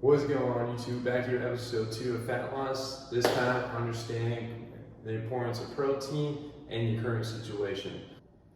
What's going on, YouTube? Back here, episode 2 of Fat Loss. This time, understanding the importance of protein and your current situation.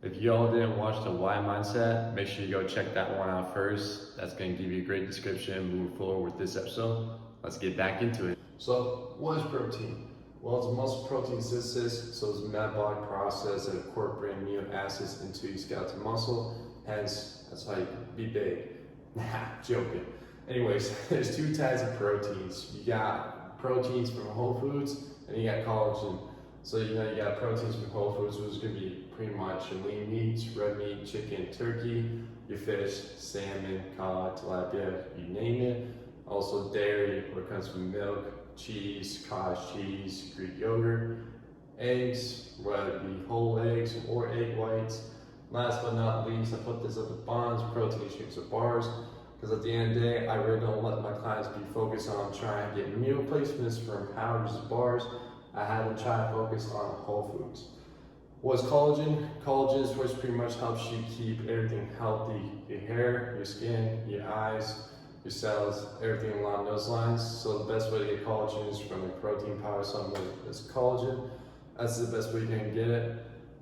If y'all didn't watch the Why Mindset, make sure you go check that one out first. That's going to give you a great description moving forward with this episode. Let's get back into it. So, what is protein? Well, it's a muscle protein synthesis, so it's a metabolic process that incorporates amino acids into your skeletal muscle. Hence, that's how you can be big. Nah, joking. Anyways, there's two types of proteins. You got proteins from whole foods, and you got collagen. So you got proteins from whole foods, which is going to be pretty much your lean meats, red meat, chicken, turkey, your fish, salmon, cod, tilapia, you name it. Also dairy, what comes from milk, cheese, cottage cheese, Greek yogurt, eggs, whether it be whole eggs or egg whites. Last but not least, I put this at the bonds, protein shakes or bars. Because at the end of the day, I really don't let my clients be focused on trying to get meal replacements from powders and bars. I have them try to focus on whole foods. What's collagen? Collagen is what pretty much helps you keep everything healthy. Your hair, your skin, your eyes, your cells, everything along those lines. So the best way to get collagen is from a protein powder supplement that's collagen. That's the best way you can get it.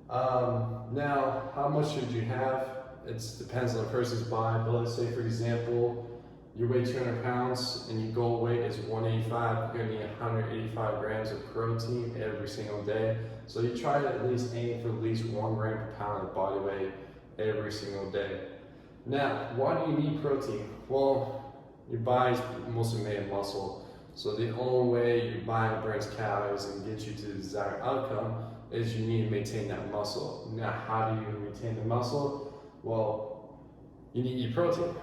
Now, how much should you have? It depends on the person's body, but let's say for example, you weigh 200 pounds and your goal weight is 185, you're gonna need 185 grams of protein every single day. So you try to at least aim for at least 1 gram per pound of body weight every single day. Now, why do you need protein? Well, your body's mostly made of muscle. So the only way your body burns calories and gets you to the desired outcome is you need to maintain that muscle. Now, how do you maintain the muscle? Well, you need your protein.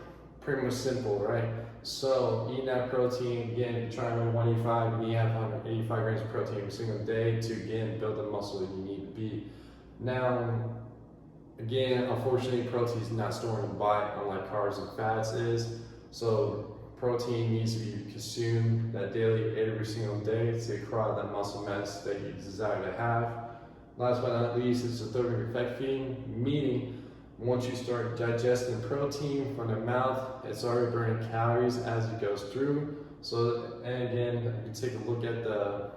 Pretty much simple, right? So eating that protein, again, if you're trying to 185, you need to have 185 grams of protein every single day to, again, build the muscle that you need to be. Now, again, unfortunately, protein is not stored in the body, unlike carbs and fats is. So protein needs to be consumed that daily, every single day to acquire that muscle mass that you desire to have. Last but not least, it's a thermic effect feeding, meaning once you start digesting protein from the mouth, it's already burning calories as it goes through. So, and again, you can take a look at the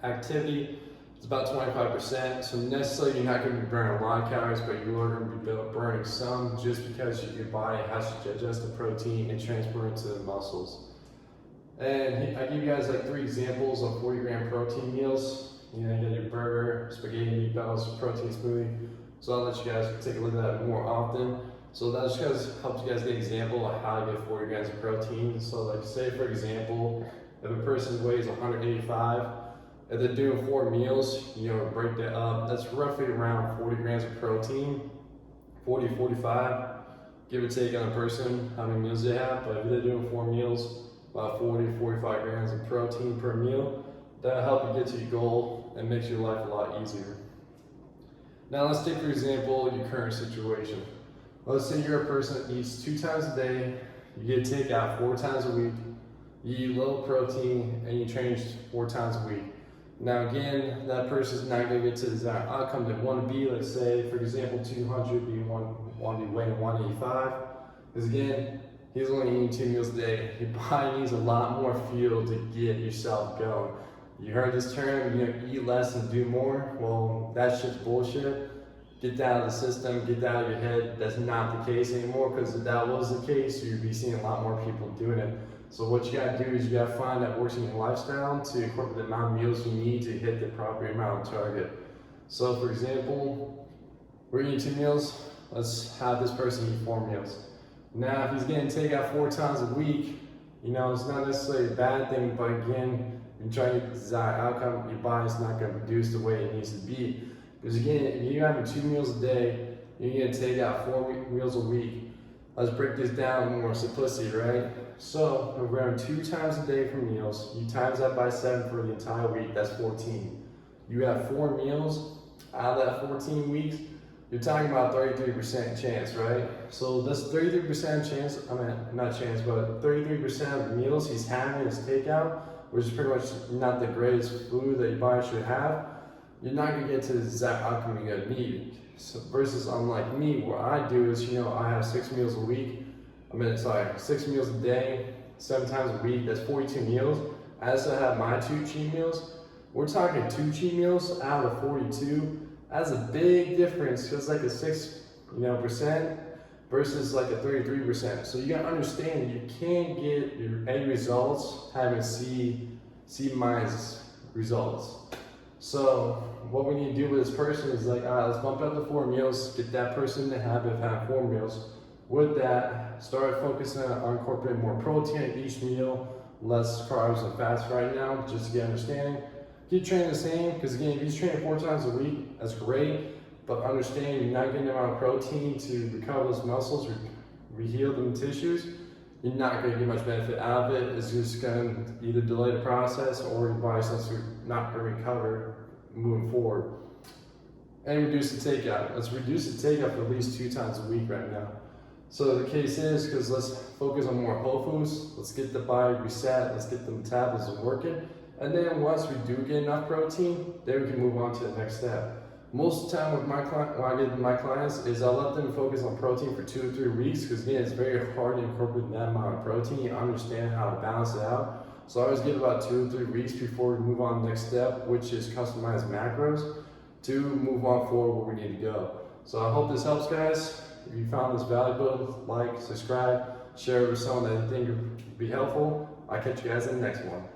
activity. It's about 25%. So necessarily you're not going to be burning a lot of calories, but you are going to be burning some just because your body has to digest the protein and transport it to the muscles. And I give you guys like 3 examples of 40-gram protein meals. You got your burger, spaghetti, meatballs, protein smoothie. So I'll let you guys take a look at that more often. So that just helps you guys get an example of how to get 40 grams of protein. So like say for example, if a person weighs 185, if they're doing 4 meals, break that up, that's roughly around 40 grams of protein, 40, 45, give or take on a person, how many meals they have. But if they're doing 4 meals, about 40, 45 grams of protein per meal, that'll help you get to your goal and makes your life a lot easier. Now let's take for example your current situation. Let's say you're a person that eats 2 times a day, you get takeout 4 times a week, you eat low protein, and you train 4 times a week. Now again, that person's not going to get to the desired outcome they want to be. Let's say for example 200, but you want to be weighing 185. Because again, he's only eating 2 meals a day. Your body needs a lot more fuel to get yourself going. You heard this term, eat less and do more. Well, that shit's bullshit. Get that out of the system, get that out of your head. That's not the case anymore, because if that was the case, you'd be seeing a lot more people doing it. So what you gotta do is you gotta find that works in your lifestyle to incorporate the amount of meals you need to hit the proper amount of target. So for example, we're eating 2 meals, let's have this person eat 4 meals. Now if he's getting takeout 4 times a week, it's not necessarily a bad thing, but again, and trying to get the desired outcome, your body's not going to produce the way it needs to be. Because again, if you're having 2 meals a day, you're going to take out 4 meals a week. Let's break this down with more simplicity, right? So, if we're having 2 times a day for meals, you times that by 7 for the entire week, that's 14. You have 4 meals out of that 14 weeks, you're talking about 33% chance, right? So this 33% chance, not chance, but 33% of the meals he's having is takeout, which is pretty much not the greatest food that your body should have, you're not gonna get to the exact outcome you're gonna need. So versus unlike me, what I do is, I have 6 meals a week, 6 meals a day, 7 times a week, that's 42 meals. I also have my 2 cheat meals. We're talking 2 cheat meals out of 42. That's a big difference, because like a 6% versus like a 33%. So you gotta understand you can't get your A results having C minus results. So what we need to do with this person is like, all right, let's bump up to 4 meals, get that person in the habit of having 4 meals. With that, start focusing on incorporating more protein at each meal, less carbs and fats right now, just to get understanding. Keep training the same, because again, if you train 4 times a week, that's great, but understand you're not getting the amount of protein to recover those muscles, reheal them tissues. You're not going to get much benefit out of it. It's just going to either delay the process or your body starts not going to recover moving forward. And reduce the takeout. Let's reduce the takeout for at least 2 times a week right now. So the case is, because let's focus on more whole foods, let's get the body reset, let's get the metabolism working, and then once we do get enough protein, then we can move on to the next step. Most of the time with my client, when I get my clients, is I'll let them focus on protein for 2 or 3 weeks, because again, it's very hard to incorporate that amount of protein. You understand how to balance it out. So I always give about 2 or 3 weeks before we move on to the next step, which is customized macros, to move on forward where we need to go. So I hope this helps, guys. If you found this valuable, like, subscribe, share it with someone that you think would be helpful. I'll catch you guys in the next one.